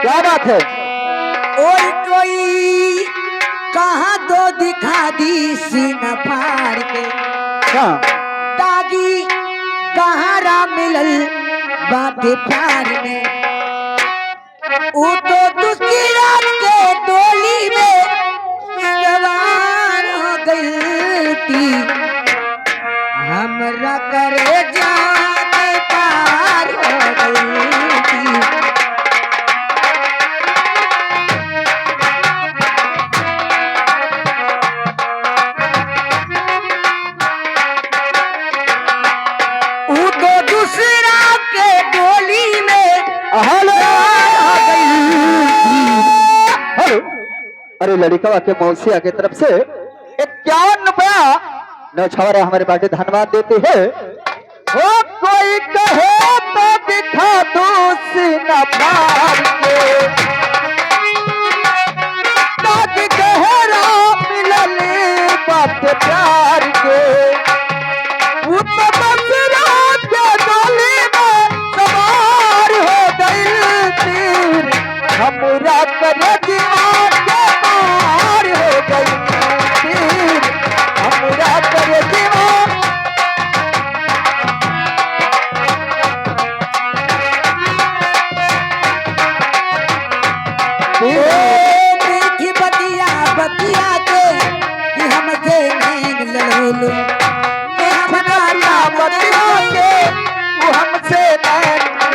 क्या बात है। और कोई कहाँ तो दिखा दी सीना फाड़ के हाँ ताकि कहाँ रा मिलल बातें प्यार में। वो तो दूसरी रात के डोली में सवार हो गई थी हमरा करे जाके पार हो गई थी। वो तो दूसरा के डोली में हेलो हेलो। अरे लड़िका के मौसिया की तरफ से 51 रुपया नौछावरा हमारे पार्टी धन्यवाद देते हैं। ओ कोई कहे तो दिखा दो सीना फाड़ के ताकि गहरा मिलल बात प्यार के। वो तो बस रात के डोली में सवार हो गई थी हमरा करे दीवार के पार हो गई थी हमरा करे दीवार। मीठी बतिया बतिया के कि हमसे नहीं लड़ोलो